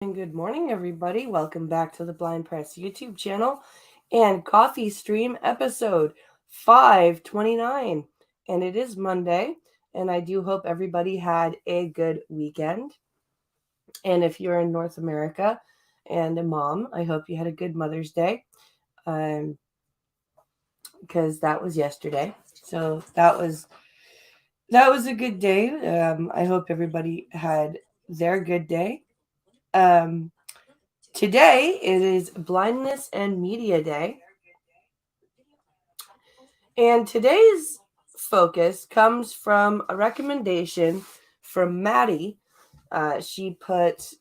And good morning, everybody. Welcome back to the Blind Press YouTube channel and coffee stream episode 529. And it is Monday, and I do hope everybody had a good weekend. And if you're in North America and a mom, I hope you had a good Mother's Day, because that was yesterday. So that was a good day. I hope everybody had their good day. Um, Today it is Blindness and Media Day, and today's focus comes from a recommendation from Maddy. She put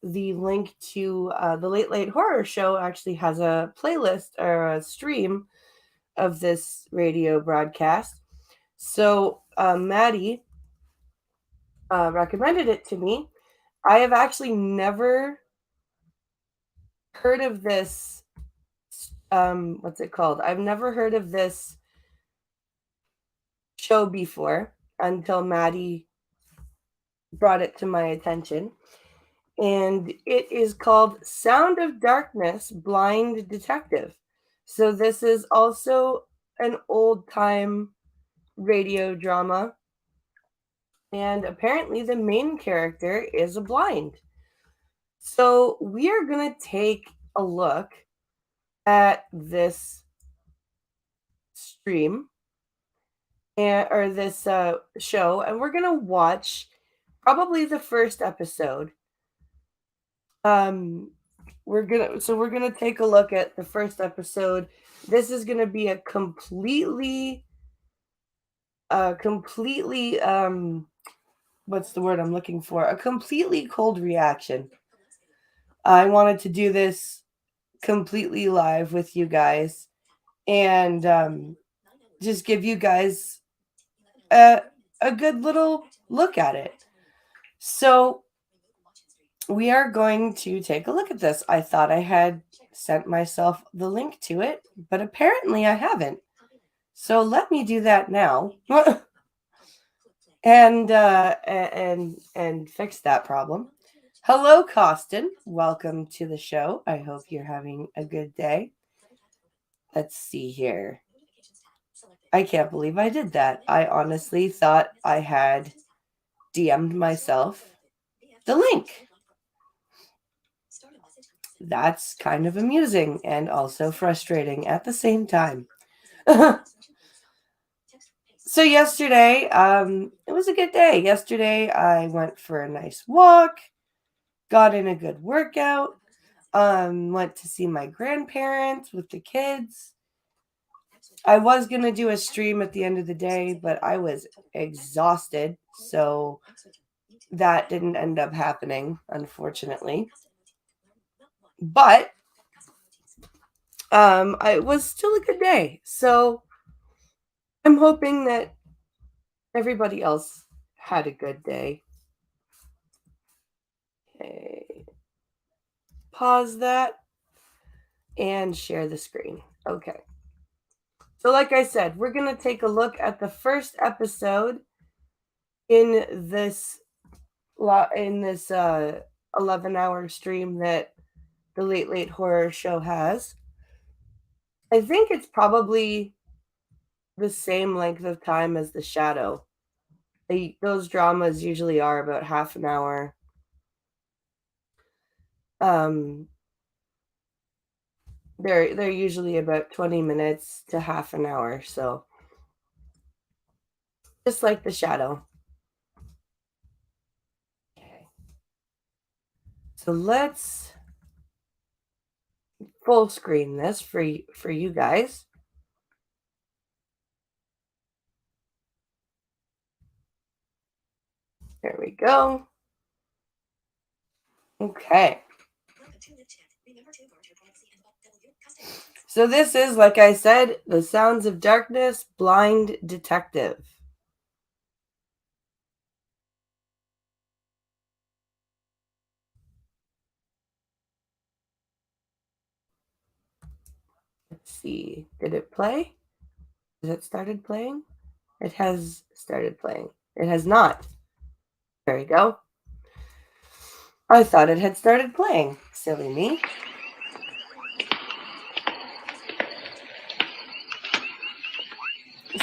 the link to the Late Late Horror Show, actually has a playlist or a stream of this radio broadcast. So Maddy recommended it to me. I have actually never heard of this. What's it called? I've never heard of this show before until Maddy brought it to my attention. And it is called Sound of Darkness Blind Detective. So this is also an old time radio drama. And apparently, the main character is a blind. So we are going to take a look at this stream or this show, and we're going to watch probably the first episode. um we're gonna take a look at the first episode. This is gonna be a completely what's the word I'm looking for, a completely cold reaction. I wanted to do this completely live with you guys, and just give you guys a, a good little look at it. So we are going to take a look at this. I thought I had sent myself the link to it, but apparently I haven't. So let me do that now. and fix that problem. Hello, Costin. Welcome to the show. I hope you're having a good day. Let's see here. I can't believe I did that. I honestly thought I had DM'd myself the link. That's kind of amusing and also frustrating at the same time. So yesterday, it was a good day. Yesterday, I went for a nice walk, got in a good workout, went to see my grandparents with the kids. I was gonna do a stream at the end of the day, but I was exhausted, so that didn't end up happening, unfortunately. But it was still a good day. So I'm hoping that everybody else had a good day. Okay. Pause that and share the screen. Okay. So like I said, we're going to take a look at the first episode in this 11-hour stream that the Late Late Horror Show has. I think it's probably the same length of time as The Shadow. Those dramas usually are about half an hour. Um, they're usually about 20 minutes to half an hour, so just like The Shadow. Okay. So let's full screen this for you guys. There we go. Okay. So this is, like I said, The Sounds of Darkness Blind Detective. Let's see. Did it play? Has it started playing? It has started playing. It has not. There we go. I thought it had started playing. Silly me.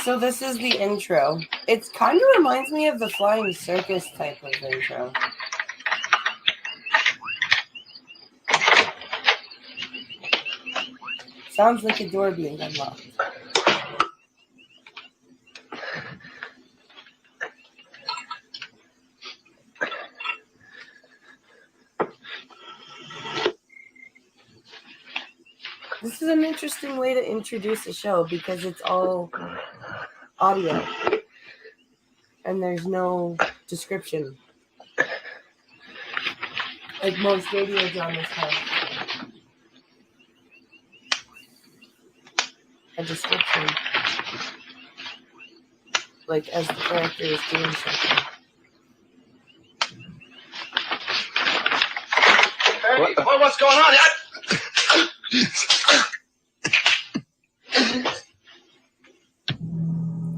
So this is the intro. It kind of reminds me of the Flying Circus type of intro. Sounds like a door being unlocked. This is an interesting way to introduce a show because it's all audio and there's no description like most radio dramas have. A description, like as the character is doing something. What's going on?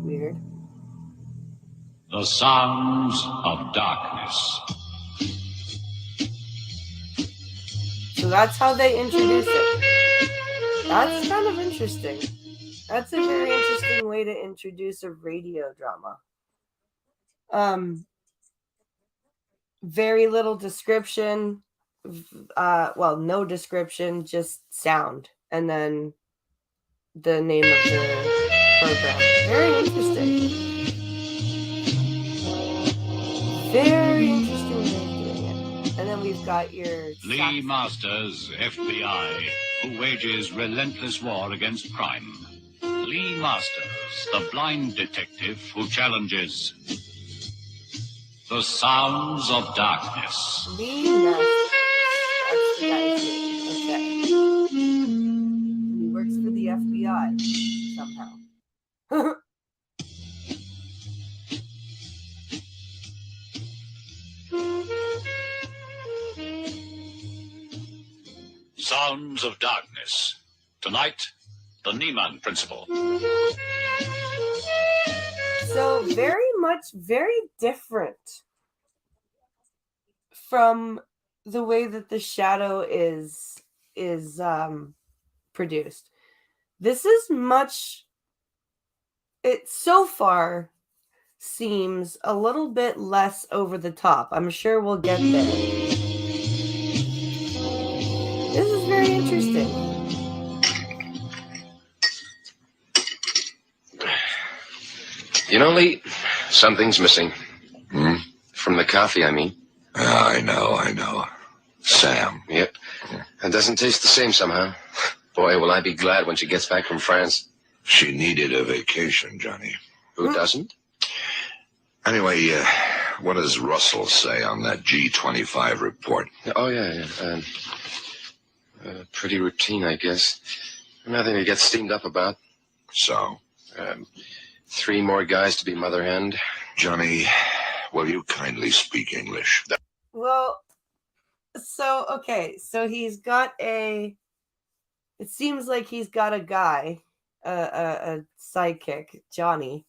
Weird. The sounds of darkness. So that's how they introduce it. That's kind of interesting. That's a very interesting way to introduce a radio drama. Very little description. Well, no description, just sound, and then the name of the program. Very interesting. Very interesting way of doing it. And then we've got your Lee Masters, FBI, who wages relentless war against crime. Lee Masters, the blind detective who challenges the sounds of darkness. Lee Masters. That's the guy's name. Okay. He works for the FBI somehow. Sounds of darkness. Tonight, the Niemann Principle. So very different from the way that the shadow is produced. This is it so far seems a little bit less over the top. I'm sure we'll get there. This is very interesting. You know, Lee, something's missing. From the coffee, I mean. I know. Sam. Yep. It doesn't taste the same somehow. Boy, will I be glad when she gets back from France. She needed a vacation, Johnny. Who doesn't? Anyway, what does Russell say on that G25 report? Oh, yeah. Pretty routine, I guess. Nothing to get steamed up about. So? 3 more guys to be mother hen. Johnny, will you kindly speak English? Well, so he's got it seems like he's got a guy, a sidekick, Johnny.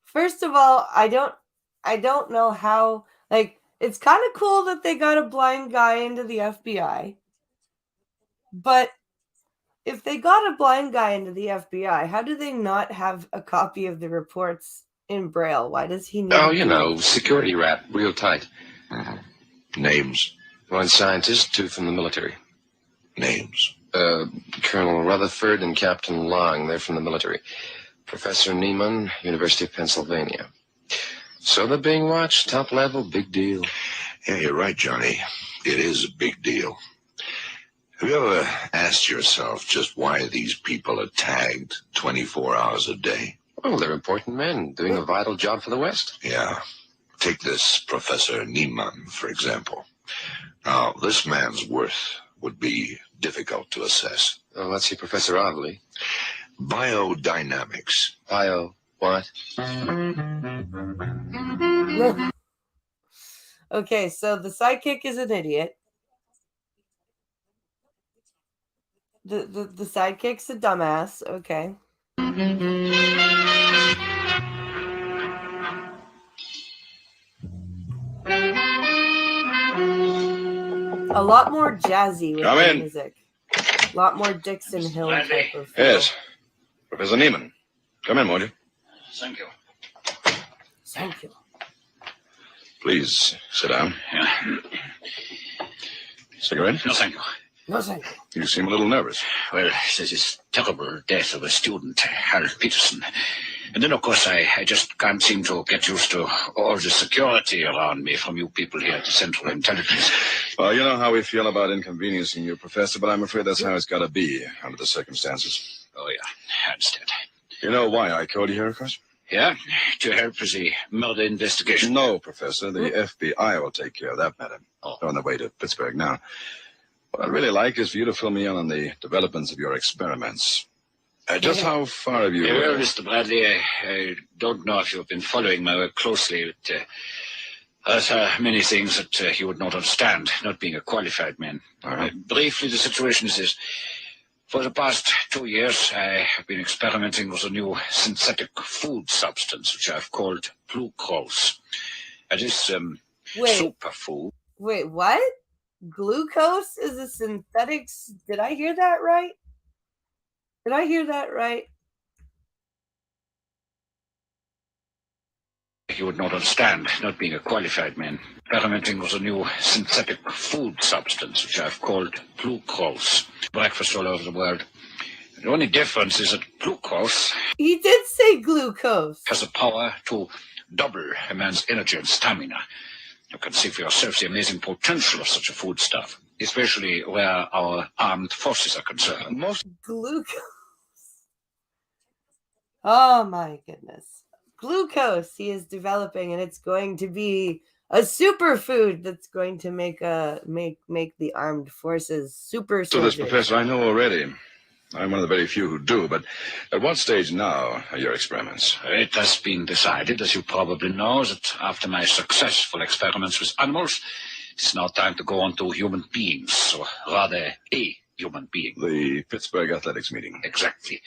First of all, I don't know how, like, it's kind of cool that they got a blind guy into the FBI, but if they got a blind guy into the FBI, how do they not have a copy of the reports in Braille? Why does he need Oh, you know, security rap, real tight. Names? 1 scientist, 2 from the military. Names? Colonel Rutherford and Captain Long, they're from the military. Professor Niemann, University of Pennsylvania. So they're being watched, top level, big deal. Yeah, you're right, Johnny. It is a big deal. Have you ever asked yourself just why these people are tagged 24 hours a day? Well, they're important men doing a vital job for the West. Yeah. Take this Professor Niemann, for example. Now, this man's worth would be difficult to assess. Oh, let's see, Professor Oddly. Biodynamics. What? Okay, so the sidekick is an idiot. The sidekick's a dumbass. Okay. A lot more jazzy with Come the in. music. A lot more Dixon Hill Maddy. type of feel. Yes. Professor Neiman. Come in, won't you? Thank you. Thank you. Please, sit down. Yeah. Cigarette? No, thank you. No, thank you. You seem a little nervous. Well, there's this terrible death of a student, Harold Peterson. And then, of course, I just can't seem to get used to all the security around me from you people here at the Central Intelligence. Well, you know how we feel about inconveniencing you, Professor, but I'm afraid that's how it's got to be under the circumstances. Oh, yeah, I understand. You know why I called you here, of course? Yeah, to help with the murder investigation. No, Professor. The FBI will take care of that matter. Oh. They're on their way to Pittsburgh now. What I'd really like is for you to fill me in on the developments of your experiments. Just how far have you... Well, Mr. Bradley, I don't know if you've been following my work closely, but there's many things that you would not understand, not being a qualified man. Briefly, the situation is this. For the past 2 years, I have been experimenting with a new synthetic food substance, which I've called glucose. This superfood. Wait, what? Glucose is a synthetic... Did I hear that right? Did I hear that right? You would not understand, not being a qualified man. Experimenting with a new synthetic food substance, which I've called glucose. Breakfast all over the world. The only difference is that glucose... He did say glucose. ...has the power to double a man's energy and stamina. You can see for yourself the amazing potential of such a foodstuff, especially where our armed forces are concerned. Most glucose. Oh my goodness. Glucose he is developing, and it's going to be a superfood that's going to make the armed forces super soldiers. So this, Professor, I know already. I'm one of the very few who do, but at what stage now are your experiments? It has been decided, as you probably know, that after my successful experiments with animals, it's now time to go on to human beings, or rather a human being. The Pittsburgh Athletics meeting. Exactly.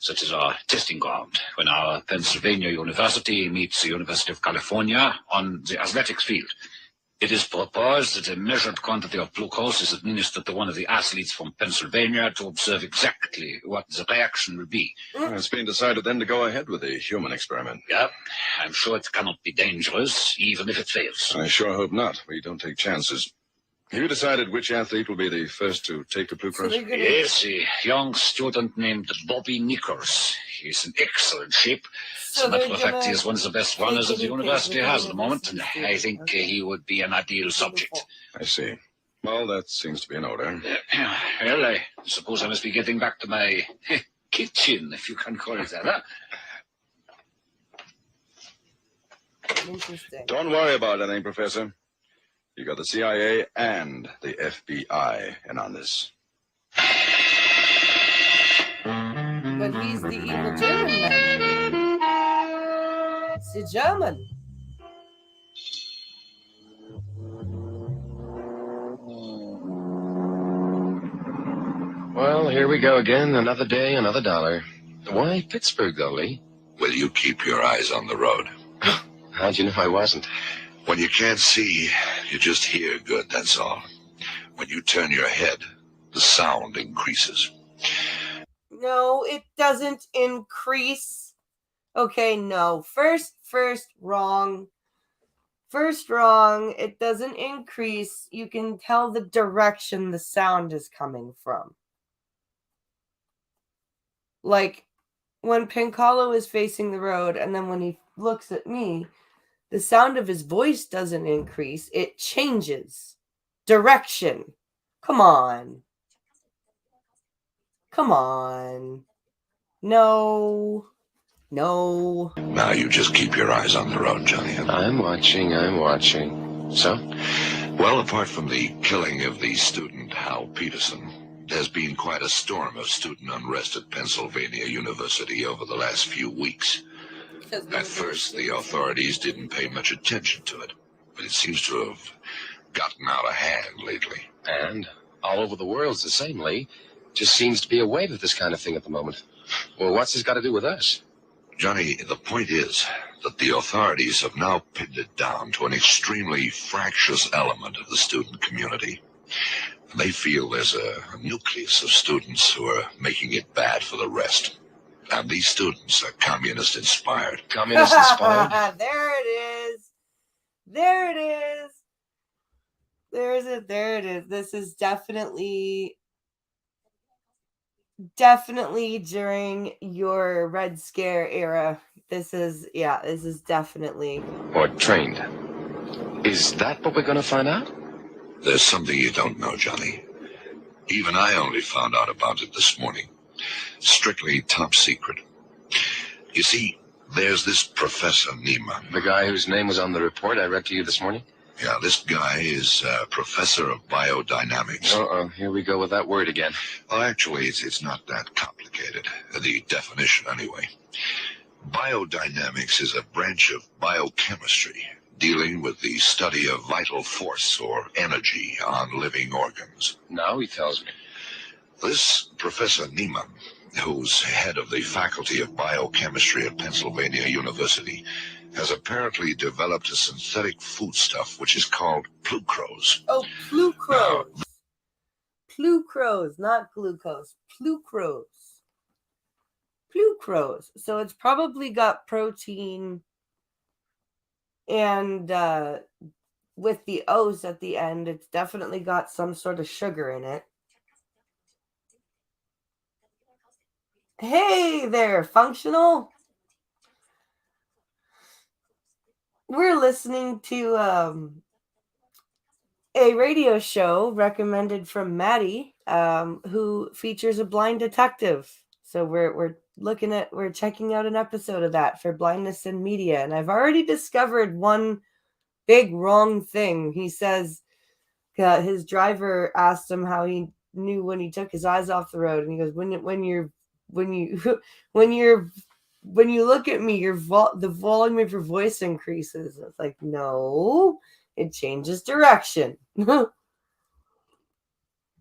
Such as our testing ground, when our Pennsylvania University meets the University of California on the athletics field. It is proposed that a measured quantity of glucose is administered to one of the athletes from Pennsylvania to observe exactly what the reaction will be. Well, it's been decided then to go ahead with the human experiment. Yeah, I'm sure it cannot be dangerous, even if it fails. I sure hope not. We don't take chances. Have you decided which athlete will be the first to take the glucose? Yes, a young student named Bobby Nichols. He's in excellent shape. As a matter of fact, he is one of the best runners that the university has at the moment, and I think he would be an ideal subject. I see. Well, that seems to be in order. Well, I suppose I must be getting back to my kitchen, if you can call it that, huh? Interesting. Don't worry about anything, Professor. You got the CIA and the FBI in on this. But he's the evil German man. It's the German. Well, here we go again. Another day, another dollar. Why Pittsburgh, though, Lee? Will you keep your eyes on the road? How'd you know I wasn't? When you can't see, you just hear good, that's all. When you turn your head, the sound increases. No, it doesn't increase. Okay, no. First wrong. First wrong. It doesn't increase. You can tell the direction the sound is coming from. Like when Pincolo is facing the road, and then when he looks at me, the sound of his voice doesn't increase. It changes direction. Come on. Come on. No. No. Now you just keep your eyes on the road, Johnny. I'm watching. So? Well, apart from the killing of the student, Hal Peterson, there's been quite a storm of student unrest at Pennsylvania University over the last few weeks. At first, the authorities didn't pay much attention to it, but it seems to have gotten out of hand lately. And all over the world's the same, Lee. Just seems to be a wave of this kind of thing at the moment. Well, what's this got to do with us? Johnny, the point is that the authorities have now pinned it down to an extremely fractious element of the student community. They feel there's a nucleus of students who are making it bad for the rest. And these students are communist-inspired. Communist-inspired? There it is. There it is. There's it. There it is. This is definitely during your Red Scare era. This is definitely. Or trained. Is that what we're going to find out? There's something you don't know, Johnny. Even I only found out about it this morning. Strictly top secret. You see, there's this Professor Niemann. The guy whose name was on the report I read to you this morning? Yeah, this guy is professor of biodynamics. Uh-oh, here we go with that word again. Well, actually, it's not that complicated. The definition, anyway. Biodynamics is a branch of biochemistry dealing with the study of vital force or energy on living organs. Now he tells me. This Professor Niemann, who's head of the Faculty of Biochemistry at Pennsylvania University, has apparently developed a synthetic foodstuff which is called plucrose. Oh, plucrose. Plucrose, not glucose. Plucrose. Plucrose. So it's probably got protein and with the O's at the end, it's definitely got some sort of sugar in it. Hey there, functional. We're listening to a radio show recommended from Maddy, who features a blind detective. So we're checking out an episode of that for Blindness in Media, and I've already discovered one big wrong thing. He says his driver asked him how he knew when he took his eyes off the road, and he goes, when you look at me, the volume of your voice increases. It's like, no, it changes direction.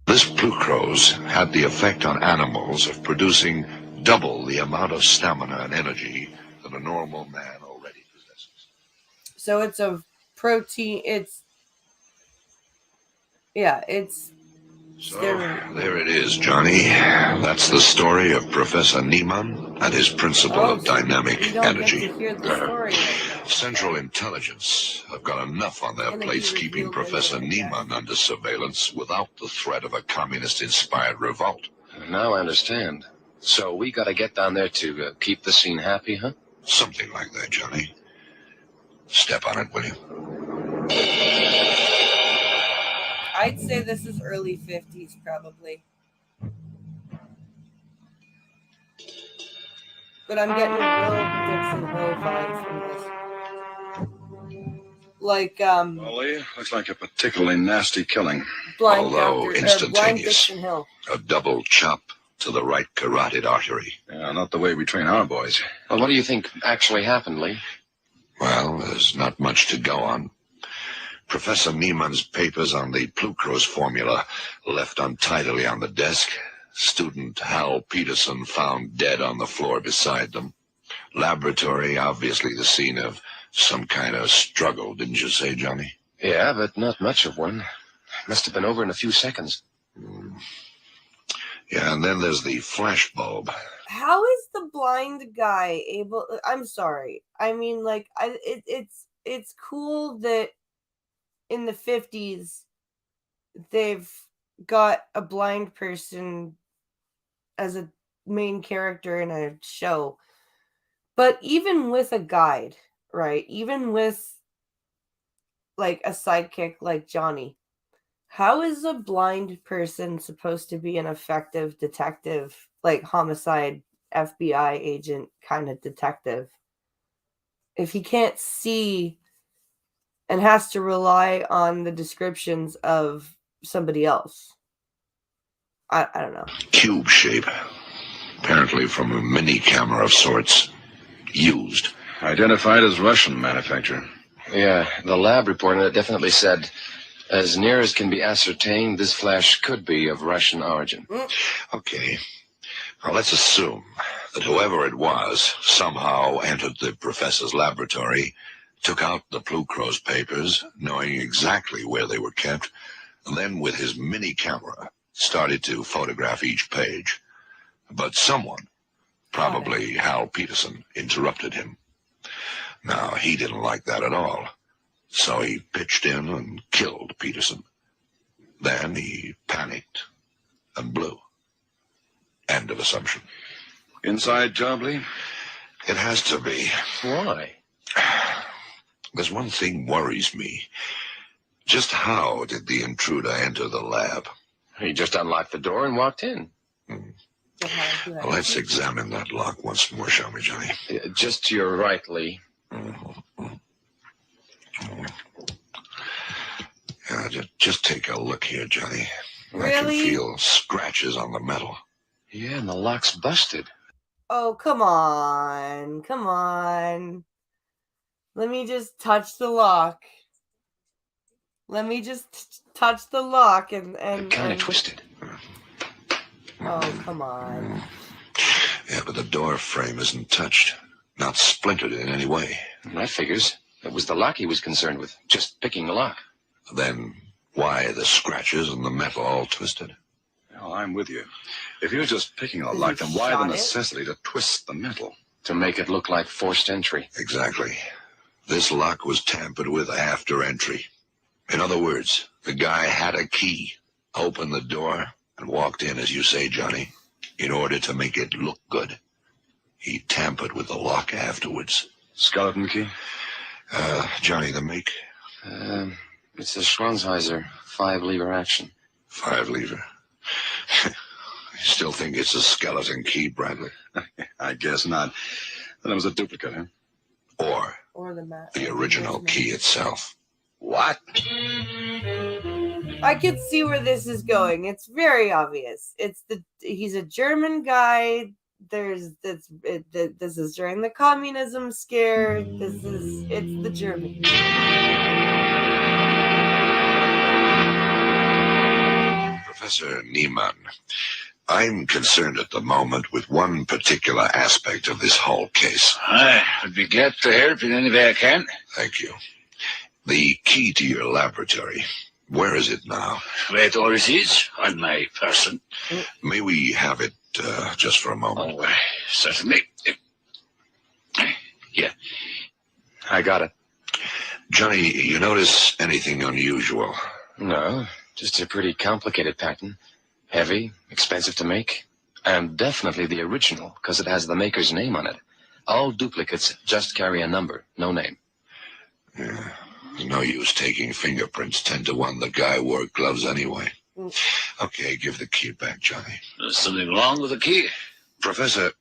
This plucrose had the effect on animals of producing double the amount of stamina and energy that a normal man already possesses. So it's a protein. So there it is, Johnny. That's the story of Professor Niemann and his principle of dynamic energy. Central Intelligence have got enough on their plates keeping Professor Niemann under surveillance without the threat of a communist-inspired revolt. Now I understand. So we got to get down there to keep the scene happy, huh? Something like that, Johnny. Step on it, will you? I'd say this is early 50s, probably. But I'm getting a real Dixon Hill vibes from this. Like, Wally, looks like a particularly nasty killing. Although instantaneous. Dixon Hill. A double chop to the right carotid artery. Yeah, not the way we train our boys. Well, what do you think actually happened, Lee? Well, there's not much to go on. Professor Niemann's papers on the plucrose formula left untidily on the desk. Student Hal Peterson found dead on the floor beside them. Laboratory, obviously the scene of some kind of struggle, didn't you say, Johnny? Yeah, but not much of one. Must have been over in a few seconds. Yeah, and then there's the flashbulb. How is the blind guy able? I'm sorry. I mean, like, it's cool that in the 50s they've got a blind person as a main character in a show, but even with a guide, right? Even with like a sidekick like Johnny, how is a blind person supposed to be an effective detective, like homicide FBI agent kind of detective, if he can't see and has to rely on the descriptions of somebody else? I don't know. Cube shape. Apparently from a mini camera of sorts. Used. Identified as Russian manufacturer. Yeah, the lab report definitely said, as near as can be ascertained, this flash could be of Russian origin. Okay. Now let's assume that whoever it was somehow entered the professor's laboratory, took out the plucrose papers, knowing exactly where they were kept, Then, with his mini camera, started to photograph each page. But someone, probably Hal Peterson, interrupted him. Now, he didn't like that at all, so he pitched in and killed Peterson. Then he panicked and blew. End of assumption. Inside job, Lee? It has to be. Why? There's one thing worries me. Just how did the intruder enter the lab? He just unlocked the door and walked in. Let's examine that lock once more, shall we, Johnny? Just to your right, Lee. Yeah, just take a look here, Johnny. Really? I can feel scratches on the metal. Yeah, and the lock's busted. Oh, come on. Come on. Let me just touch the lock. Let me just touch the lock and Kind of twisted. Oh, come on. Yeah, but the door frame isn't touched. Not splintered in any way. That figures. It was the lock he was concerned with. Just picking the lock. Then why the scratches and the metal all twisted? Oh, I'm with you. If he was just picking a lock, then why the shot it? necessity to twist the metal? To make it look like forced entry. Exactly. This lock was tampered with after entry. In other words, the guy had a key, opened the door, and walked in, as you say, Johnny, in order to make it look good. He tampered with the lock afterwards. Skeleton key? Johnny, the make? It's a Schwanzheiser 5-lever action. 5-lever. You still think it's a skeleton key, Bradley? I guess not. Then it was a duplicate, huh? Or the original key itself. What? I could see where this is going. It's very obvious. He's a German guy. This is during the communism scare. It's the German. Professor Niemann, I'm concerned at the moment with one particular aspect of this whole case. I would be glad to help in any way I can. Thank you. The key to your laboratory. Where is it now? Where it always is, on my person. May we have it just for a moment? Oh, certainly. Here. I got it. Johnny, you notice anything unusual? No, just a pretty complicated pattern. Heavy, expensive to make. And definitely the original, because it has the maker's name on it. All duplicates just carry a number, no name. Yeah. No use taking fingerprints. 10 to 1, the guy wore gloves anyway. Okay, give the key back, Johnny. There's something wrong with the key. Professor,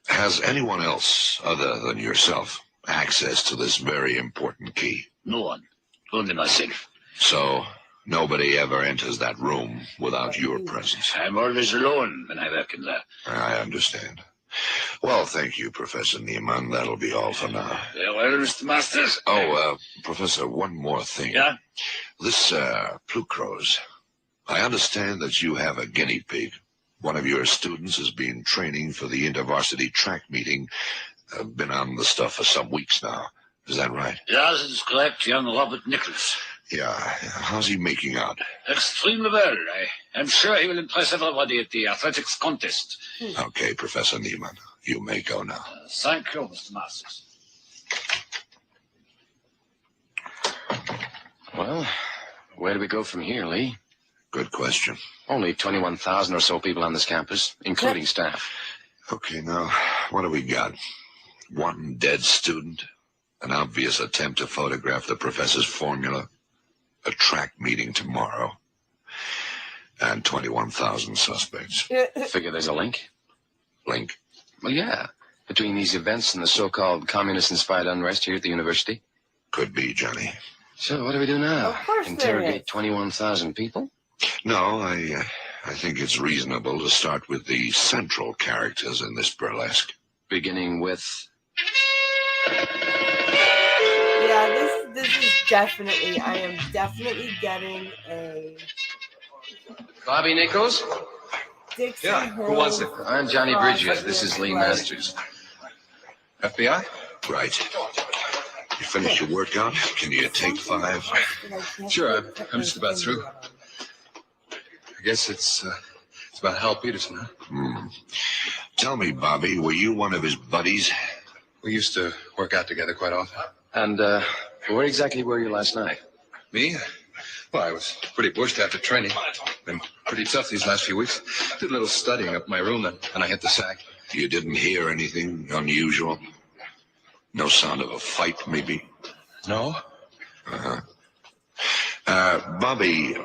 has anyone else other than yourself access to this very important key? No one. Only myself. So, nobody ever enters that room without your presence? I'm always alone when I work in there. I understand. Well, thank you, Professor Niemann. That'll be all for now. Very well, Mr. Masters. Oh, Professor, one more thing. Yeah? This, Plucrose. I understand that you have a guinea pig. One of your students has been training for the intervarsity track meeting. Been on the stuff for some weeks now. Is that right? Yes, it's correct, young Robert Nichols. Yeah. How's he making out? Extremely well. I'm sure he will impress everybody at the athletics contest. Okay, Professor Niemann. You may go now. Thank you, Mr. Masters. Well, where do we go from here, Lee? Good question. Only 21,000 or so people on this campus, including staff. Okay, now, what do we got? One dead student, an obvious attempt to photograph the professor's formula, a track meeting tomorrow, and 21,000 suspects. Figure there's a link? Link? Well, yeah. Between these events and the so-called communist-inspired unrest here at the university. Could be, Johnny. So what do we do now? Of course there Interrogate is. 21,000 people? No, I think it's reasonable to start with the central characters in this burlesque. Beginning with... Yeah, this is definitely, I am definitely getting a Bobby Nichols? Dixie Yeah, who wants it? I'm Johnny Bridges. This is Lee Masters. FBI? Right. You finished your workout? Can you take 5? Sure, I'm just about through. I guess it's about Hal Peterson, huh? Tell me, Bobby, were you one of his buddies? We used to work out together quite often. And where exactly were you last night? Me? Well, I was pretty bushed after training. Been pretty tough these last few weeks. Did a little studying up in my room, and I hit the sack. You didn't hear anything unusual? No sound of a fight, maybe? No? Bobby,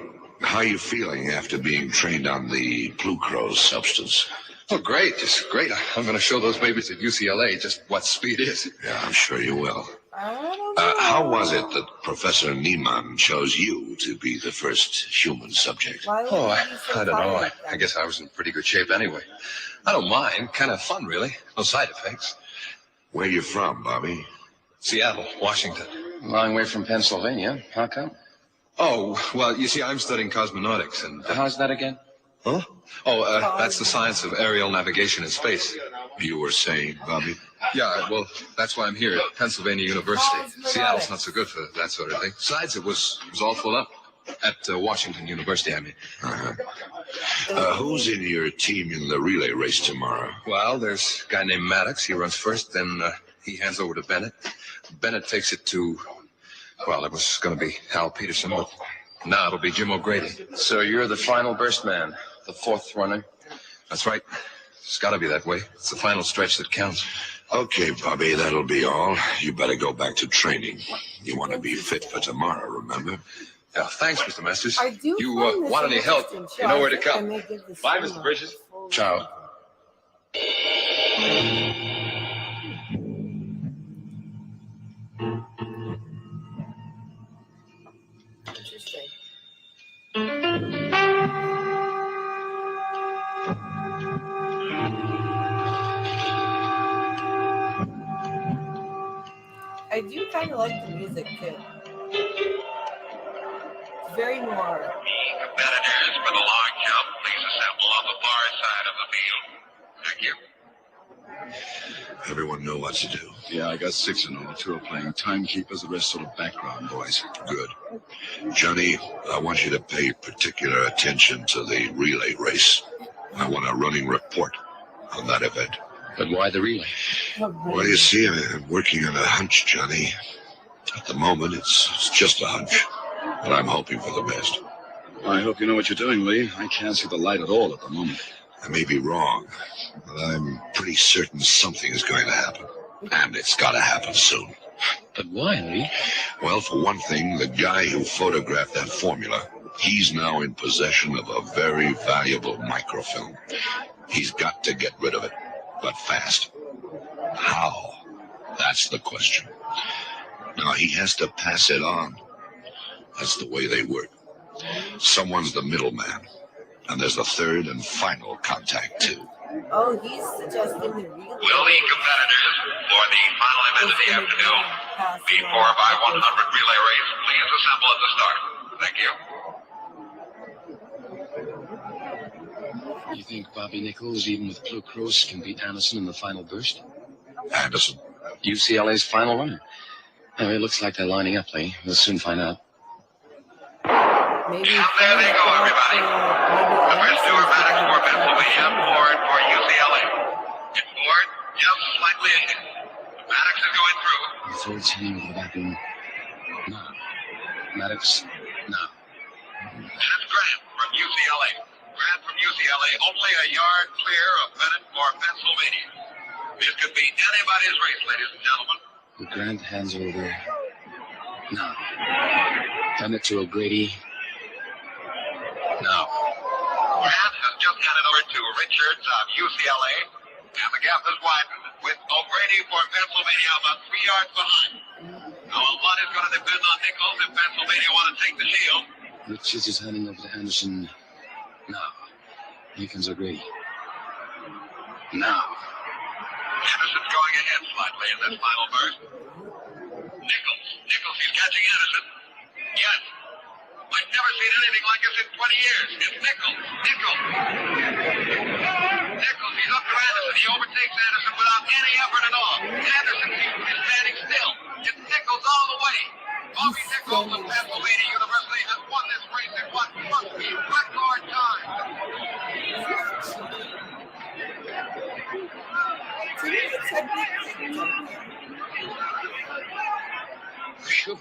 how are you feeling after being trained on the Plucrose substance? Oh, great, just great. I'm going to show those babies at UCLA just what speed is. Yeah, I'm sure you will. I don't know. How was it that Professor Niemann chose you to be the first human subject? Why would Oh, you I be so don't know. tired I then? guess I was in pretty good shape anyway. I don't mind. Kind of fun, really. No side effects. Where you from, Bobby? Seattle, Washington. Long way from Pennsylvania. How come? Oh, well, you see, I'm studying cosmonautics, and... How's that again? Huh? Oh, that's the science of aerial navigation in space. You were saying, Bobby? Yeah, well, that's why I'm here at Pennsylvania University. Seattle's not so good for that sort of thing. Besides, it was all full up. At Washington University, I mean. Who's in your team in the relay race tomorrow? Well, there's a guy named Maddox. He runs first, then he hands over to Bennett. Bennett takes it to, well, it was going to be Hal Peterson, but now it'll be Jim O'Grady. So you're the final burst man, the fourth runner? That's right. It's got to be that way. It's the final stretch that counts. Okay, Bobby, that'll be all. You better go back to training. You want to be fit for tomorrow, remember? Yeah, thanks, Mr. Masters. I do You find this want any help, interesting, you know where to Charles, come. and they give the Bye, cinema Mr. Bridges. full- Ciao. Interesting. I do kind of like the music too. It's very more. Competitors for the long jump, please assemble on the far side of the field. Thank you. Everyone know what to do. Yeah, I got 6 in all. 2 are playing timekeepers, the rest sort of background boys. Good. Johnny, I want you to pay particular attention to the relay race. I want a running report on that event. But why the relay? Well, you see, I'm working on a hunch, Johnny. At the moment, it's just a hunch, but I'm hoping for the best. I hope you know what you're doing, Lee. I can't see the light at all at the moment. I may be wrong, but I'm pretty certain something is going to happen. And it's got to happen soon. But why, Lee? Well, for one thing, the guy who photographed that formula, he's now in possession of a very valuable microfilm. He's got to get rid of it, but fast. How? That's the question. Now, he has to pass it on. That's the way they work. Someone's the middleman, and there's a third and final contact, too. Oh, he's suggesting the relay. Will the competitors for the final event of the afternoon be 4x100 relay race? Please assemble at the start. Thank you. You think Bobby Nichols, even with Plucrose, can beat Anderson in the final burst? Anderson. UCLA's final runner. Anyway, it looks like they're lining up, Lee. We'll soon find out. Maybe. And there they go, everybody. The first two are Maddox for Pennsylvania, Ford for UCLA. And Ford just slightly ahead. Maddox is going through. The third's heading over the back room. Now. Maddox. Now. And it's Grant from UCLA. Grant from UCLA, only a yard clear of Bennett for Pennsylvania. This could be anybody's race, ladies and gentlemen. The Grant hands over. Now. Bennett to O'Grady. Now. Grant has just handed over to Richards of UCLA, and the gap has widened with O'Grady for Pennsylvania about 3 yards behind. Now, a lot is going to depend on Nichols if Pennsylvania want to take the shield. Richards is handing over to Anderson. Now. Here comes O'Grady. Now. Anderson's going ahead slightly in this final burst. Nichols, he's catching Anderson. Yes. I've never seen anything like this in 20 years. It's Nichols. Nichols, he's up to Anderson. He overtakes Anderson without any effort at all. Anderson seems to be standing still. It's Nichols all the way. Bobby Nichols of Pennsylvania University has won this race in what must be record time. Phew.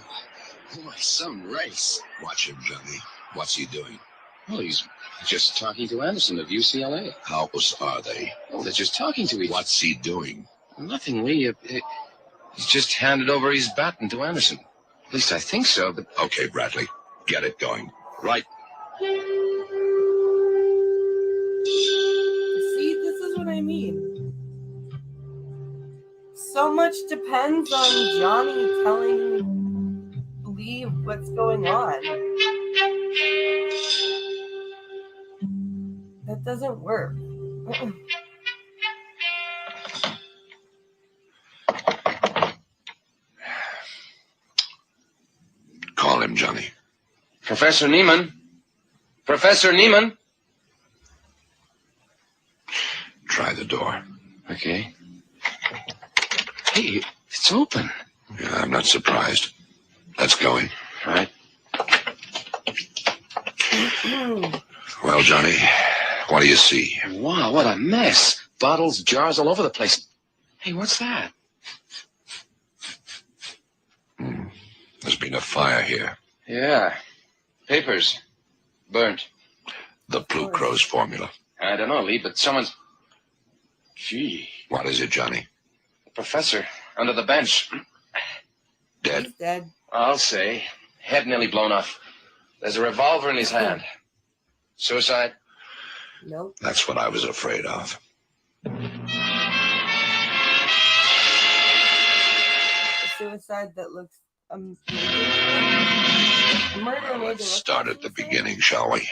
Boy, some race. Watch him, Johnny. What's he doing? Well, he's just talking to Anderson of UCLA. How are they? Oh, they're just talking to each other. What's he doing? Nothing, Lee. He's just handed over his baton to Anderson. At least I think so, but... Okay, Bradley. Get it going. Right. See, this is what I mean. So much depends on Johnny telling Lee what's going on. That doesn't work. Call him, Johnny. Professor Neiman? Professor Neiman? Try the door. Okay. Hey, it's open. Yeah, I'm not surprised. Let's go in. All right. Well, Johnny, what do you see? Wow, what a mess. Bottles, jars all over the place. Hey, what's that? There's been a fire here. Yeah. Papers. Burnt. The Blue Crow's formula. I don't know, Lee, but someone's... Gee. What is it, Johnny? The professor, under the bench. Dead? He's dead. I'll say. Head nearly blown off. There's a revolver in his hand. Suicide? Nope. That's what I was afraid of. A suicide that looks murder. Let's start at the beginning, shall we?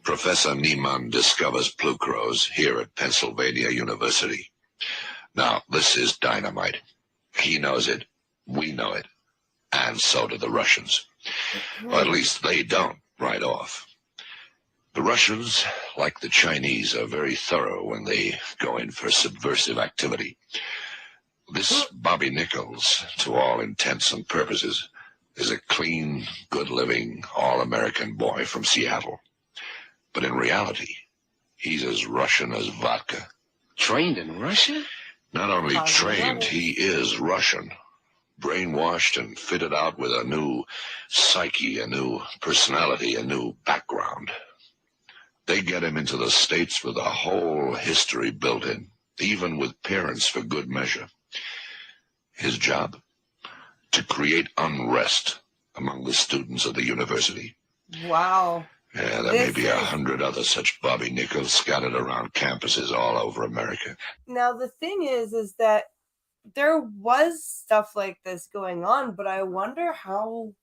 Professor Neiman discovers Blue Crows here at Pennsylvania University. Now, this is dynamite. He knows it. We know it. And so do the Russians. Or at least they don't right off. The Russians, like the Chinese, are very thorough when they go in for subversive activity. This Bobby Nichols, to all intents and purposes, is a clean, good-living, all-American boy from Seattle. But in reality, he's as Russian as vodka. Trained in Russia? Not only trained, he is Russian. Brainwashed and fitted out with a new psyche, a new personality, a new background. They get him into the States with a whole history built in, even with parents for good measure. His job? To create unrest among the students of the university. Wow. Yeah, there may be 100 other such Bobby Nichols scattered around campuses all over America. Now, the thing is that there was stuff like this going on, but I wonder how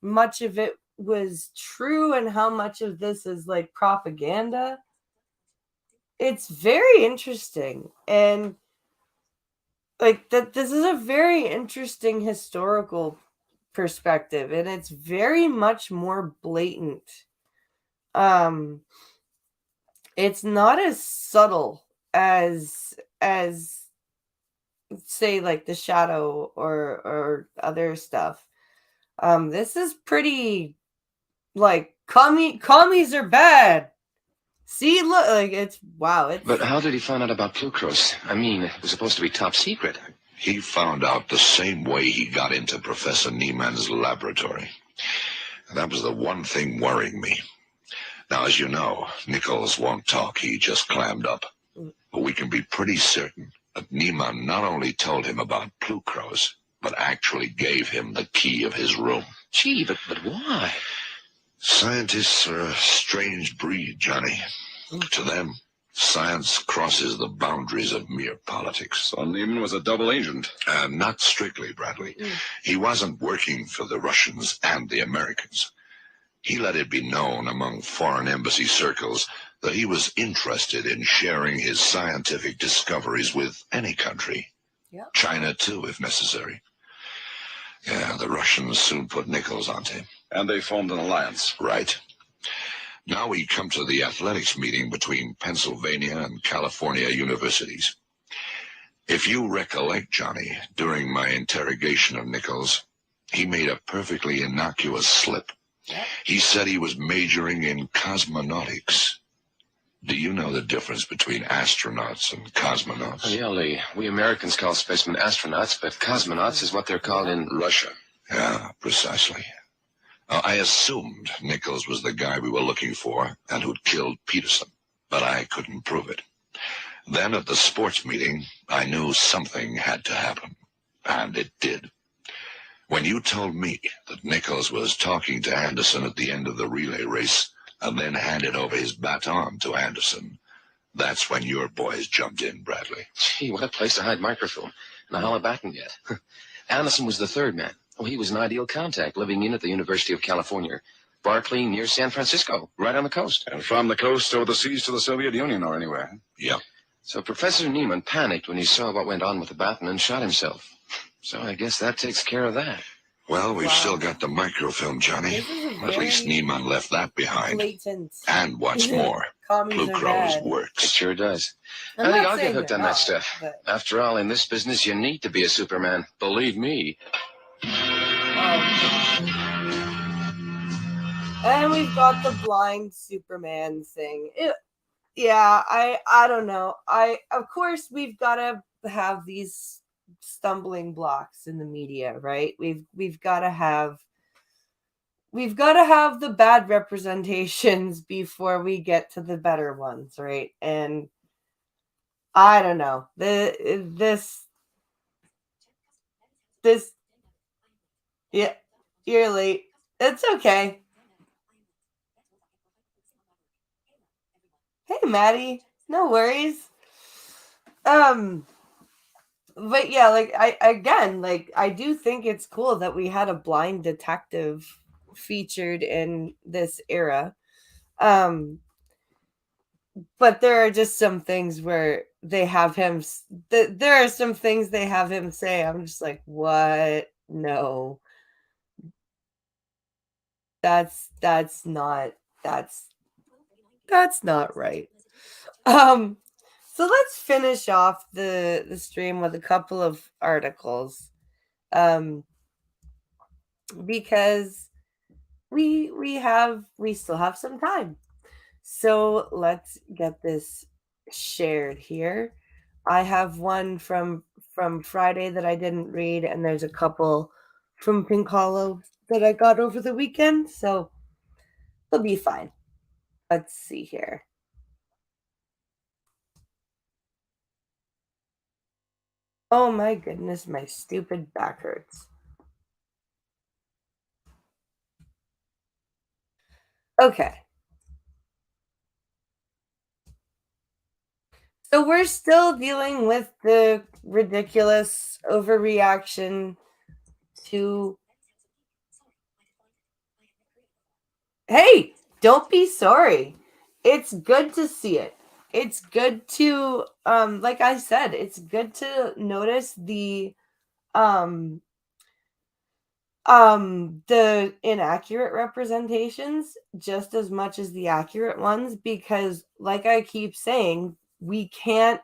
much of it was true and how much of this is like propaganda. It's very interesting. And like that, this is a very interesting historical perspective, and it's very much more blatant. It's not as subtle as say like The Shadow or other stuff. This is pretty like commies are bad. See, look, like it's wow. But how did he find out about Blue Crows? I mean, it was supposed to be top secret. He found out the same way he got into Professor Neiman's laboratory. And that was the one thing worrying me. Now, as you know, Nichols won't talk. He just clammed up. But we can be pretty certain that Neiman not only told him about Blue Crows, but actually gave him the key of his room. Gee, but why? Scientists are a strange breed, Johnny. To them, science crosses the boundaries of mere politics. So Neiman was a double agent. Not strictly, Bradley. He wasn't working for the Russians and the Americans. He let it be known among foreign embassy circles that he was interested in sharing his scientific discoveries with any country. Yep. China, too, if necessary. Yeah, the Russians soon put Nichols onto him. And they formed an alliance. Right. Now we come to the athletics meeting between Pennsylvania and California universities. If you recollect, Johnny, during my interrogation of Nichols, he made a perfectly innocuous slip. He said he was majoring in cosmonautics. Do you know the difference between astronauts and cosmonauts? Oh, yeah, Lee. We Americans call spacemen astronauts, but cosmonauts is what they're called in Russia. Yeah, precisely. I assumed Nichols was the guy we were looking for and who'd killed Peterson, but I couldn't prove it. Then at the sports meeting, I knew something had to happen, and it did. When you told me that Nichols was talking to Anderson at the end of the relay race and then handed over his baton to Anderson, that's when your boys jumped in, Bradley. Gee, what a place to hide microfilm. And a batten yet. Anderson was the third man. Oh, he was an ideal contact, living in at the University of California. Berkeley, near San Francisco, right on the coast. And from the coast over the seas to the Soviet Union or anywhere. Yep. So Professor Neiman panicked when he saw what went on with the baton and shot himself. So I guess that takes care of that. Well, we've still got the microfilm, Johnny. At least Neiman left that behind. Blatant. And what's more, Blue Crowes works. It sure does. I'm I think not I'll get saying hooked they're on that not, stuff. but- After all, in this business, you need to be a Superman. Believe me. And we've got the blind Superman thing. I don't know. Of course we've got to have these stumbling blocks in the media, right? We've got to have the bad representations before we get to the better ones, right? And I don't know. This yeah, you're late. It's okay. Hey, Maddy. No worries. But yeah, I do think it's cool that we had a blind detective featured in this era. But there are just some things where they have him. There are some things they have him say. I'm just like, what? No, that's not right. So let's finish off the stream with a couple of articles, because we still have some time. So let's get this shared here. I have one from Friday that I didn't read, and there's a couple from Pink Hollow that I got over the weekend, so it'll be fine. Let's see here. Oh my goodness, my stupid back hurts. Okay. So we're still dealing with the ridiculous overreaction to... Hey, don't be sorry. It's good to see it. It's good to, like I said, it's good to notice the inaccurate representations just as much as the accurate ones, because like I keep saying, we can't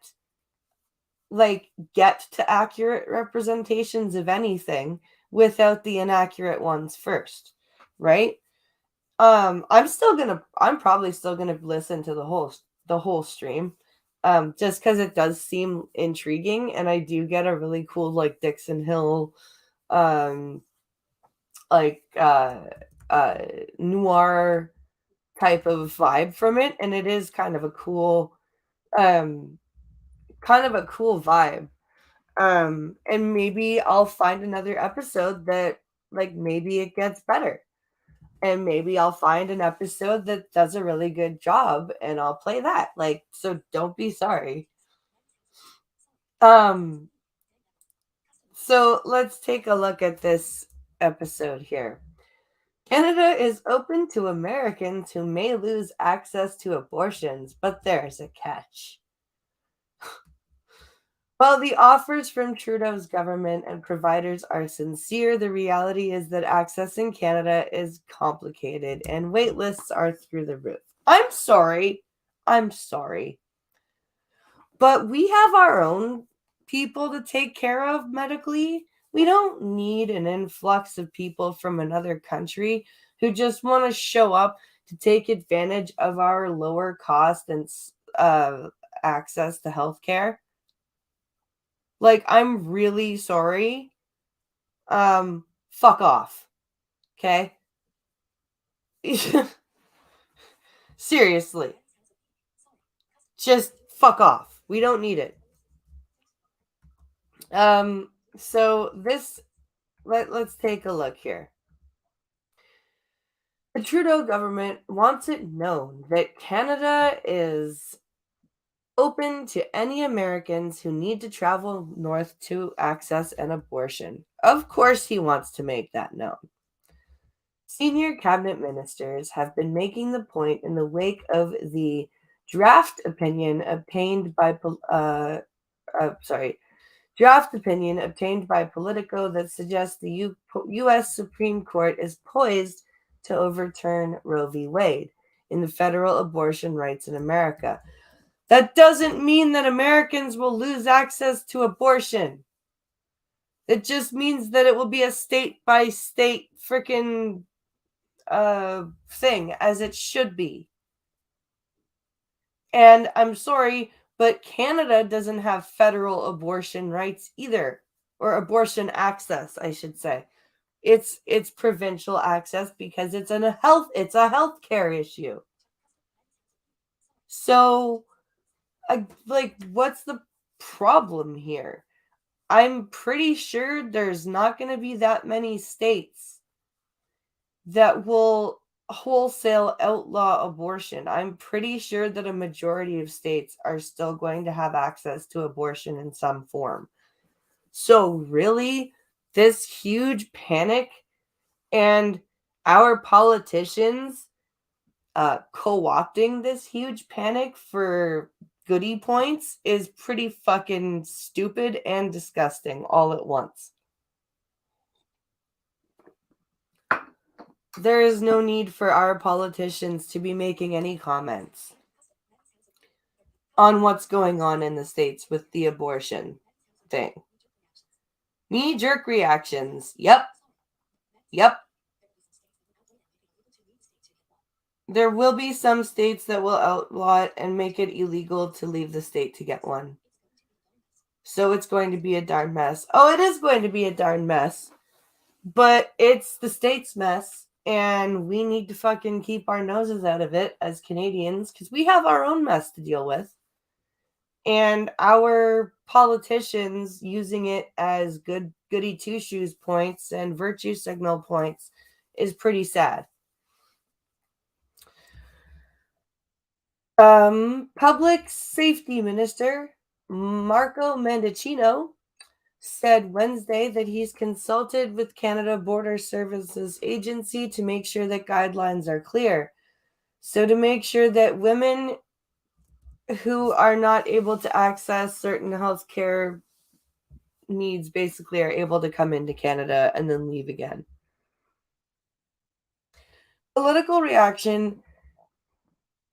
get to accurate representations of anything without the inaccurate ones first, right? I'm probably still gonna listen to the whole stream, just because it does seem intriguing, and I do get a really cool Dixon Hill noir type of vibe from it, and it is kind of a cool vibe. And maybe I'll find another episode that maybe it gets better, and maybe I'll find an episode that does a really good job, and I'll play that. So don't be sorry. So let's take a look at this episode here. Canada is open to Americans who may lose access to abortions, but there's a catch. While the offers from Trudeau's government and providers are sincere, the reality is that access in Canada is complicated and wait lists are through the roof. I'm sorry. But we have our own people to take care of medically. We don't need an influx of people from another country who just want to show up to take advantage of our lower cost and access to healthcare. Like, I'm really sorry. Fuck off. Okay? Seriously. Just fuck off. We don't need it. So this, let's take a look here. The Trudeau government wants it known that Canada is open to any Americans who need to travel north to access an abortion. Of course, he wants to make that known. Senior cabinet ministers have been making the point in the wake of the draft opinion obtained by Politico that suggests the U.S. Supreme Court is poised to overturn Roe v. Wade in the federal abortion rights in America. That doesn't mean that Americans will lose access to abortion. It just means that it will be a state-by-state freaking thing, as it should be. And I'm sorry, but Canada doesn't have federal abortion rights either, or abortion access, I should say. It's provincial access because it's a healthcare issue. So, what's the problem here? I'm pretty sure there's not going to be that many states that will wholesale outlaw abortion. I'm pretty sure that a majority of states are still going to have access to abortion in some form. So really, this huge panic and our politicians co-opting this huge panic for goodie points is pretty fucking stupid and disgusting all at once. There is no need for our politicians to be making any comments on what's going on in the States with the abortion thing. Knee-jerk reactions. Yep. There will be some states that will outlaw it and make it illegal to leave the state to get one. So it's going to be a darn mess. Oh, it is going to be a darn mess. But it's the state's mess. And we need to fucking keep our noses out of it as Canadians because we have our own mess to deal with. And our politicians using it as goody two-shoes points and virtue signal points is pretty sad. Public Safety Minister Marco Mendicino said Wednesday that he's consulted with Canada Border Services Agency to make sure that guidelines are clear. So to make sure that women who are not able to access certain healthcare needs basically are able to come into Canada and then leave again. Political reaction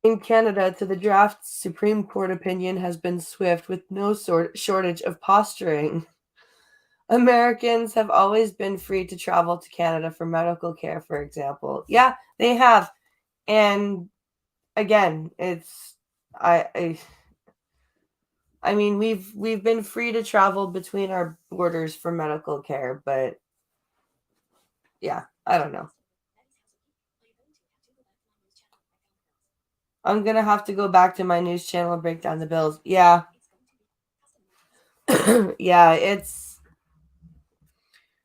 in Canada to the draft Supreme Court opinion has been swift, with no shortage of posturing. Americans have always been free to travel to Canada for medical care, for example. Yeah, they have. And again, it's I mean, we've been free to travel between our borders for medical care, but yeah, I don't know. I'm going to have to go back to my news channel and break down the bills. Yeah. Yeah, it's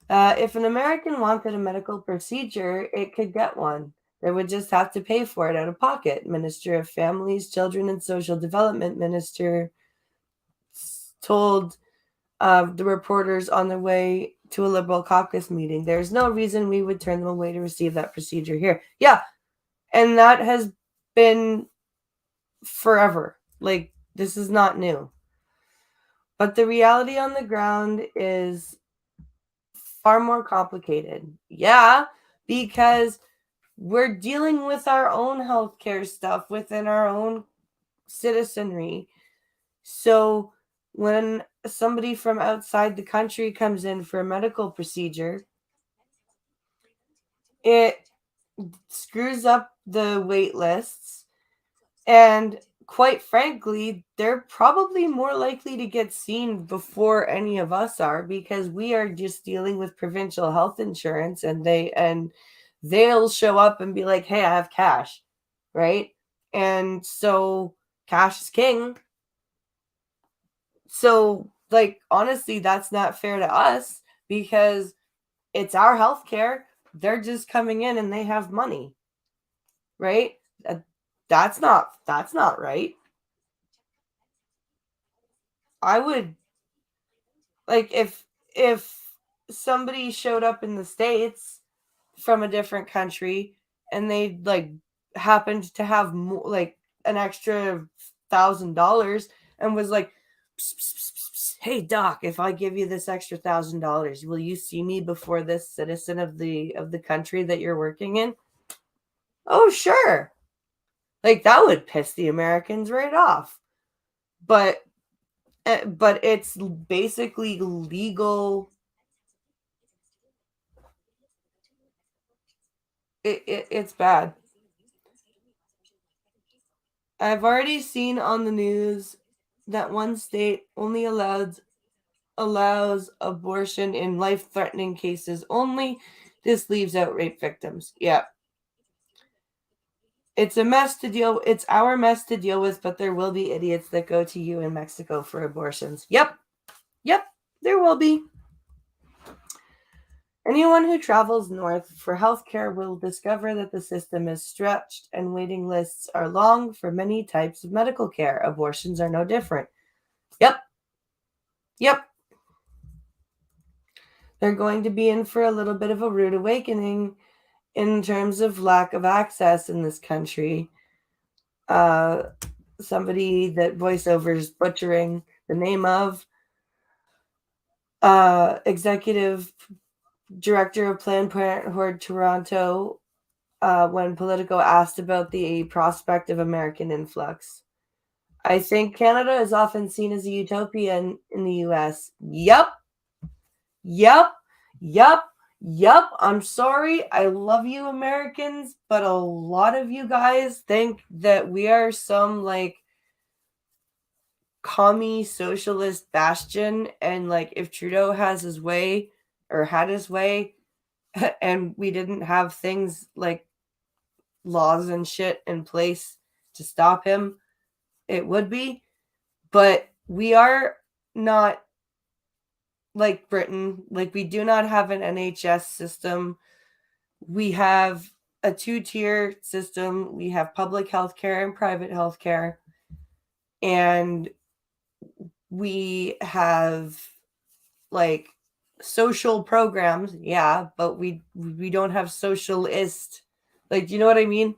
if an American wanted a medical procedure, it could get one. They would just have to pay for it out of pocket. Minister of Families, Children and Social Development Minister told the reporters on their way to a Liberal caucus meeting, there's no reason we would turn them away to receive that procedure here. Yeah, and that has been forever. Like, this is not new. But the reality on the ground is far more complicated. Yeah, because we're dealing with our own healthcare stuff within our own citizenry. So when somebody from outside the country comes in for a medical procedure, it screws up the wait lists, and quite frankly, they're probably more likely to get seen before any of us are, because we are just dealing with provincial health insurance, and they'll show up and be like, hey, I have cash, right? And so cash is king. So, like, honestly, that's not fair to us, because it's our healthcare. They're just coming in and they have money, right? That's not right. I would, like, if somebody showed up in the States from a different country and they like happened to have more, like an extra $1,000, and was like, "Psst, psst, psst, psst, psst. Hey doc, if I give you this extra $1,000, will you see me before this citizen of the country that you're working in?" Oh, sure. Like, that would piss the Americans right off. But it's basically legal. It's bad. I've already seen on the news that one state only allows abortion in life-threatening cases only. This leaves out rape victims. Yeah. It's a mess to deal with. It's our mess to deal with, but there will be idiots that go to you in Mexico for abortions. Yep. There will be. Anyone who travels north for healthcare will discover that the system is stretched and waiting lists are long for many types of medical care. Abortions are no different. Yep. They're going to be in for a little bit of a rude awakening in terms of lack of access in this country. Somebody that voiceovers butchering the name of, executive director of Planned Parenthood Toronto, when Politico asked about the prospect of American influx. I think Canada is often seen as a utopia in the US. Yep. I'm sorry. I love you, Americans, but a lot of you guys think that we are some like commie socialist bastion, and like if Trudeau has his way or had his way and we didn't have things like laws and shit in place to stop him, it would be. But we are not like Britain. Like, we do not have an NHS system. We have a 2-tier system. We have public health care and private health care. And we have like social programs, yeah, but we don't have socialist, like, you know what I mean?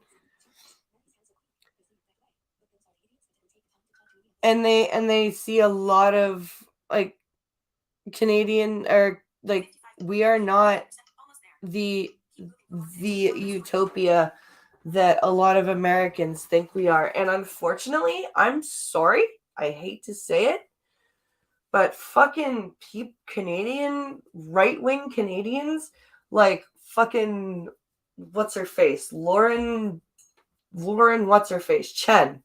And they see a lot of like Canadian, or like, we are not the utopia that a lot of Americans think we are. And unfortunately, I'm sorry, I hate to say it, but fucking Canadian, right-wing Canadians, like fucking what's her face? Lauren what's her face? Chen.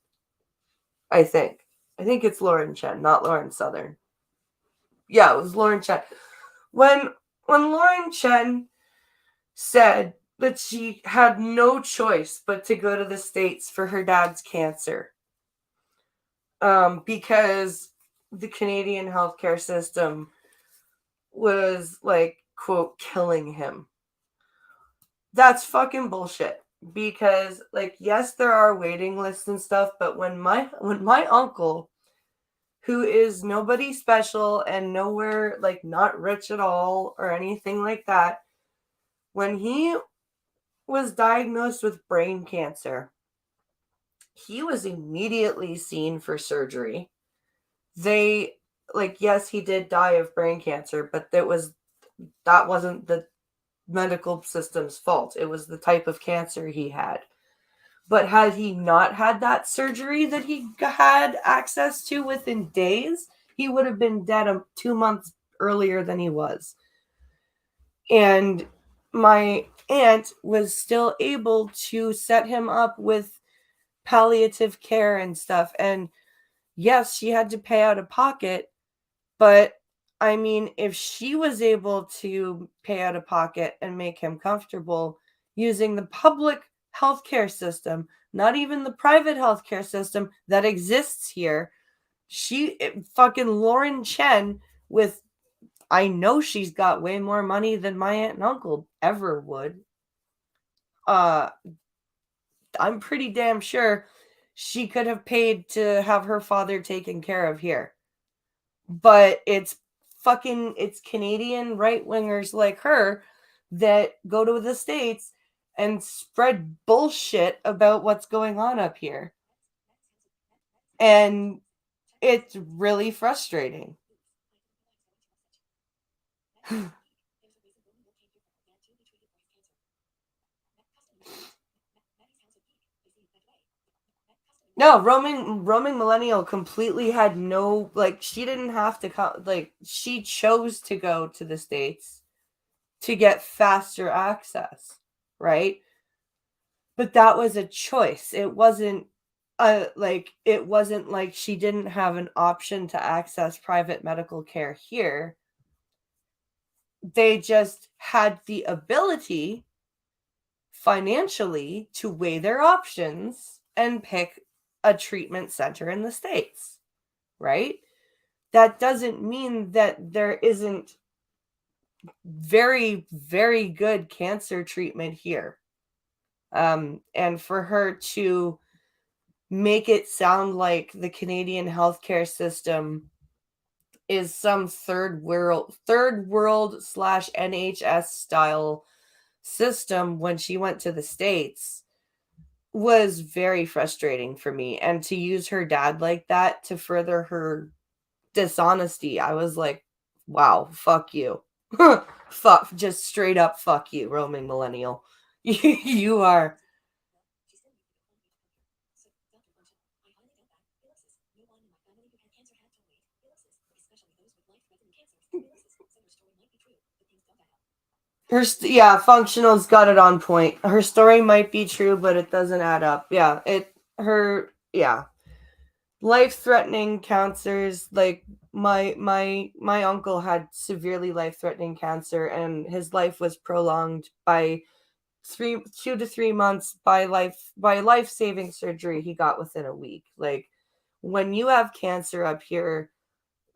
I think it's Lauren Chen, not Lauren Southern. Yeah, it was Lauren Chen. When Lauren Chen said that she had no choice but to go to the States for her dad's cancer, because the Canadian healthcare system was like, quote, killing him. That's fucking bullshit. Because like, yes, there are waiting lists and stuff, but when my uncle, who is nobody special and nowhere, like, not rich at all or anything like that, when he was diagnosed with brain cancer, he was immediately seen for surgery. They, like, yes, he did die of brain cancer, but that wasn't the medical system's fault. It was the type of cancer he had. But had he not had that surgery that he had access to within days, he would have been dead 2 months earlier than he was. And my aunt was still able to set him up with palliative care and stuff. And yes, she had to pay out of pocket, but I mean, if she was able to pay out of pocket and make him comfortable using the public healthcare system, not even the private healthcare system that exists here, fucking Lauren Chen with, I know she's got way more money than my aunt and uncle ever would. I'm pretty damn sure she could have paid to have her father taken care of here. But it's Canadian right wingers like her that go to the States and spread bullshit about what's going on up here. And it's really frustrating. No, roaming millennial completely had no, like, she didn't have to come, like, she chose to go to the States to get faster access, right? But that was a choice. It wasn't like she didn't have an option to access private medical care here. They just had the ability financially to weigh their options and pick a treatment center in the States, right? That doesn't mean that there isn't very, very good cancer treatment here. And for her to make it sound like the Canadian healthcare system is some third world / NHS style system when she went to the States was very frustrating for me. And to use her dad like that to further her dishonesty, I was like, wow, fuck you. Fuck, just straight up fuck you, roaming millennial. You are. Functional's got it on point. Her story might be true, but it doesn't add up. Life-threatening cancers, like my uncle had severely life-threatening cancer, and his life was prolonged by 2 to 3 months by life-saving surgery he got within a week. Like, when you have cancer up here,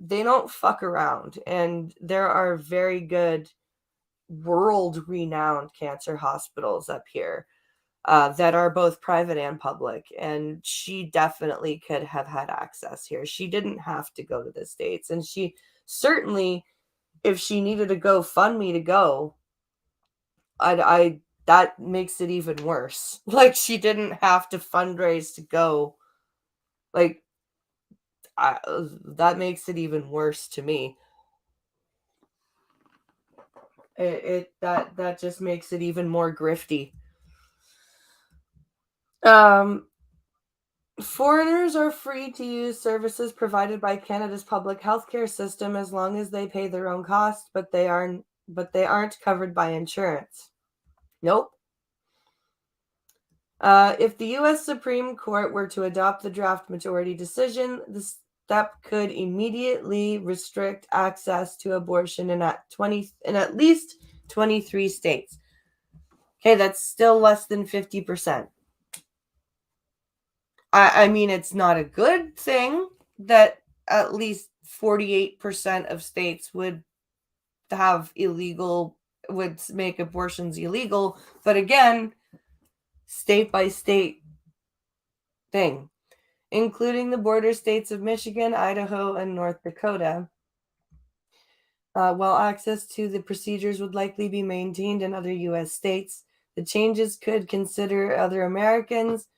they don't fuck around, and there are very good world-renowned cancer hospitals up here that are both private and public, and she definitely could have had access here. She didn't have to go to the States, and she certainly, if she needed to go fund me to go, I that makes it even worse. Like, she didn't have to fundraise to go. Like, that makes it even worse to me. That just makes it even more grifty. Foreigners are free to use services provided by Canada's public healthcare system as long as they pay their own cost, but they aren't covered by insurance. Nope. If the U.S. Supreme Court were to adopt the draft majority decision, the step could immediately restrict access to abortion in at least 23 states. Okay, that's still less than 50%. I mean, it's not a good thing that at least 48% of states would make abortions illegal. But again, state by state thing, including the border states of Michigan, Idaho, and North Dakota. While access to the procedures would likely be maintained in other U.S. states, the changes could consider other Americans,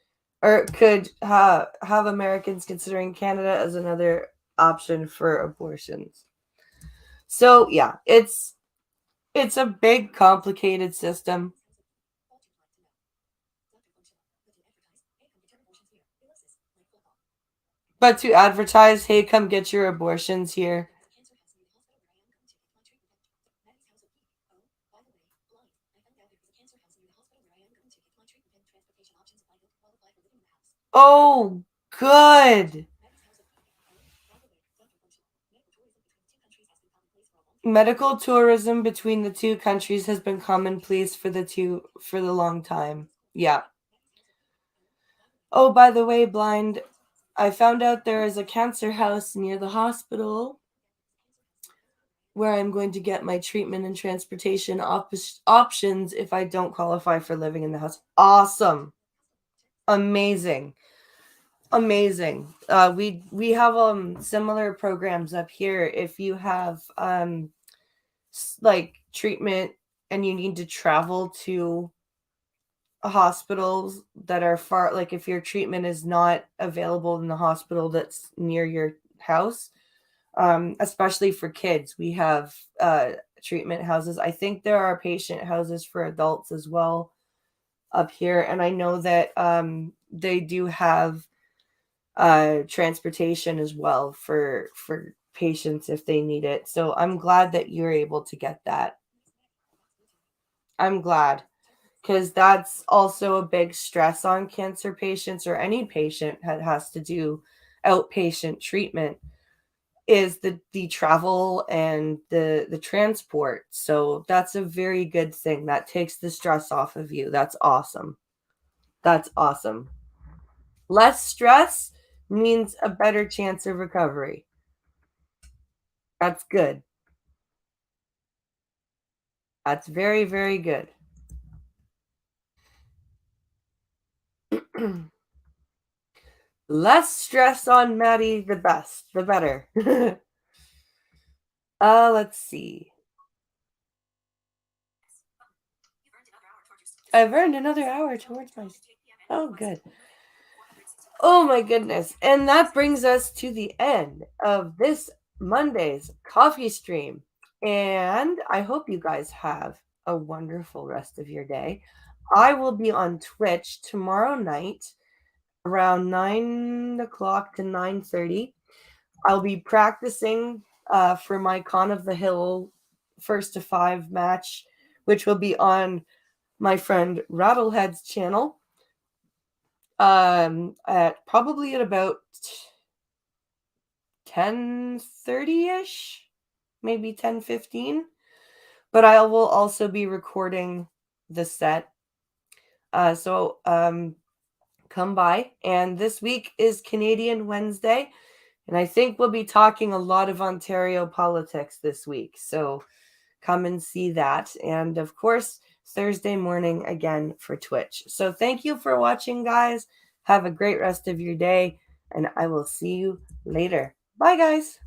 or could have Americans considering Canada as another option for abortions. So yeah, it's a big, complicated system. But to advertise, hey, come get your abortions here. Oh, good. Medical tourism between the two countries has been commonplace for the long time. Yeah. Oh, by the way, Blind, I found out there is a cancer house near the hospital where I'm going to get my treatment and transportation options if I don't qualify for living in the house. Awesome. Amazing. Amazing. We have similar programs up here. If you have like treatment and you need to travel to hospitals that are far, like if your treatment is not available in the hospital that's near your house, especially for kids, we have treatment houses. I think there are patient houses for adults as well up here, and I know that they do have transportation as well for patients if they need it. So I'm glad that you're able to get that. I'm glad, because that's also a big stress on cancer patients or any patient that has to do outpatient treatment is the travel and the transport. So that's a very good thing. That takes the stress off of you. That's awesome. That's awesome. Less stress means a better chance of recovery. That's good. That's very, very good. Less stress on Maddy, the better. Let's see. I've earned another hour towards my... Oh, good. Oh my goodness. And that brings us to the end of this Monday's coffee stream. And I hope you guys have a wonderful rest of your day. I will be on Twitch tomorrow night around 9 o'clock to 9:30. I'll be practicing for my Con of the Hill first to 5 match, which will be on my friend Rattlehead's channel. At probably at about 10:30ish, maybe 10:15. But I will also be recording the set. So come by. And this week is Canadian Wednesday. And I think we'll be talking a lot of Ontario politics this week. So come and see that. And of course, Thursday morning again for Twitch. So thank you for watching, guys. Have a great rest of your day. And I will see you later. Bye, guys.